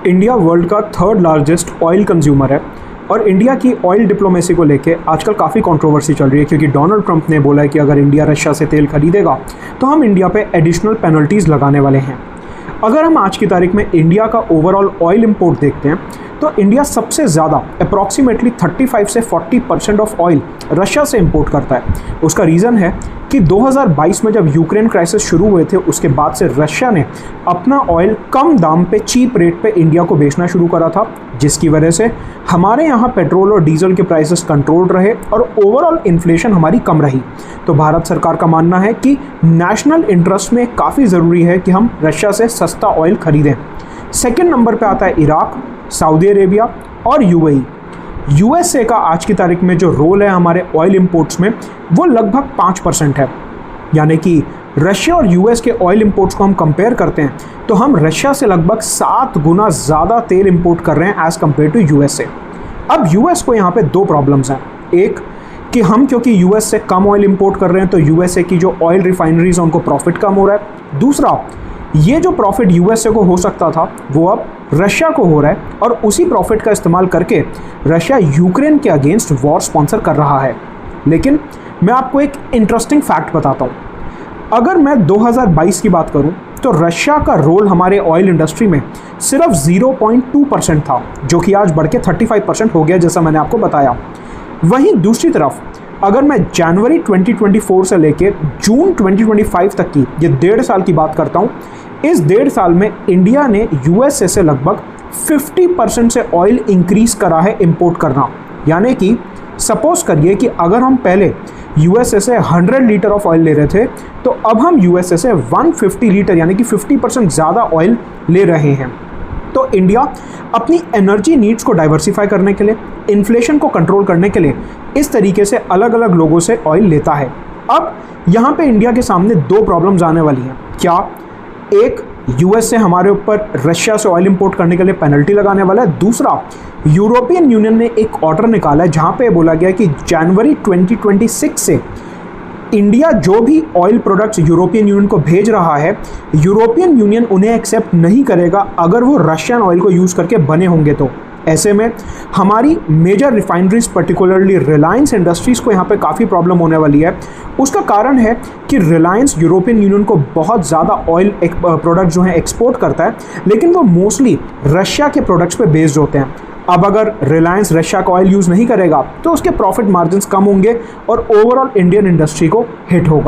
India world का third largest oil consumer है और इंडिया की ऑयल डिप्लोमेसी को लेके आजकल काफ़ी कंट्रोवर्सी चल रही है क्योंकि डोनाल्ड ट्रंप ने बोला है कि अगर इंडिया रशिया से तेल खरीदेगा तो हम इंडिया पे एडिशनल पेनल्टीज़ लगाने वाले हैं। अगर हम आज की तारीख में इंडिया का ओवरऑल ऑयल इंपोर्ट देखते हैं तो इंडिया सबसे ज़्यादा अप्रॉक्सीमेटली 35 से 40% ऑफ ऑयल रशिया से इंपोर्ट करता है। उसका रीज़न है कि 2022 में जब यूक्रेन क्राइसिस शुरू हुए थे उसके बाद से रशिया ने अपना ऑयल कम दाम पे चीप रेट पे इंडिया को बेचना शुरू करा था, जिसकी वजह से हमारे यहाँ पेट्रोल और डीजल के प्राइसेस कंट्रोल रहे और ओवरऑल इन्फ्लेशन हमारी कम रही। तो भारत सरकार का मानना है कि नेशनल इंटरेस्ट में काफ़ी ज़रूरी है कि हम रशिया से सस्ता ऑयल खरीदें। सेकेंड नंबर पे आता है इराक, सऊदी अरेबिया और यूएई। यूएसए का आज की तारीख में जो रोल है हमारे ऑयल इंपोर्ट्स में वो लगभग 5% है, यानी कि रशिया और यूएस के ऑयल इंपोर्ट्स को हम कंपेयर करते हैं तो हम रशिया से लगभग 7 गुना ज़्यादा तेल इंपोर्ट कर रहे हैं एज़ कम्पेयर टू यूएसए। अब यूएस को यहाँ पे दो प्रॉब्लम्स हैं। एक कि हम क्योंकि यूएस से कम ऑयल इंपोर्ट कर रहे हैं तो यूएसए की जो ऑयल रिफाइनरीज हैं उनको प्रॉफिट कम हो रहा है। दूसरा, ये जो प्रॉफिट यूएसए को हो सकता था वो अब रशिया को हो रहा है और उसी प्रॉफिट का इस्तेमाल करके रशिया यूक्रेन के अगेंस्ट वॉर स्पॉन्सर कर रहा है। लेकिन मैं आपको एक इंटरेस्टिंग फैक्ट बताता हूँ। अगर मैं 2022 की बात करूँ तो रशिया का रोल हमारे ऑयल इंडस्ट्री में सिर्फ 0.2% था, जो कि आज बढ़ के 35% हो गया, जैसा मैंने आपको बताया। वहीं दूसरी तरफ अगर मैं जनवरी 2024 से लेके जून 2025 तक की ये 1.5 साल की बात करता हूँ, इस 1.5 साल में इंडिया ने यूएसए से लगभग 50% से ऑयल इंक्रीज करा है इंपोर्ट करना। यानी कि सपोज करिए कि अगर हम पहले यूएसए से 100 लीटर ऑफ ऑयल ले रहे थे तो अब हम यूएसए से 150 लीटर यानी कि 50% ज़्यादा ऑयल ले रहे हैं। तो इंडिया अपनी एनर्जी नीड्स को डाइवर्सिफाई करने के लिए, इन्फ्लेशन को कंट्रोल करने के लिए इस तरीके से अलग अलग लोगों से ऑयल लेता है। अब यहाँ पे इंडिया के सामने दो प्रॉब्लम्स आने वाली हैं। क्या? एक, यूएस से हमारे ऊपर रशिया से ऑयल इंपोर्ट करने के लिए पेनल्टी लगाने वाला है। दूसरा, यूरोपियन यूनियन ने एक ऑर्डर निकाला है जहाँ पे बोला गया कि जनवरी 2026 से इंडिया जो भी ऑयल प्रोडक्ट्स यूरोपियन यूनियन को भेज रहा है, यूरोपियन यूनियन उन्हें एक्सेप्ट नहीं करेगा अगर वो रशियन ऑयल को यूज़ करके बने होंगे। तो ऐसे में हमारी major refineries particularly Reliance Industries को यहाँ पे काफ़ी प्रॉब्लम होने वाली है। उसका कारण है कि रिलायंस यूरोपियन यूनियन को बहुत ज़्यादा ऑयल प्रोडक्ट जो हैं एक्सपोर्ट करता है, लेकिन वो मोस्टली रशिया के प्रोडक्ट्स पे बेस्ड होते हैं। अब अगर रिलायंस रशिया का ऑयल यूज़ नहीं करेगा तो उसके प्रॉफिट मार्जिन्स कम होंगे और ओवरऑल इंडियन इंडस्ट्री को हिट होगा।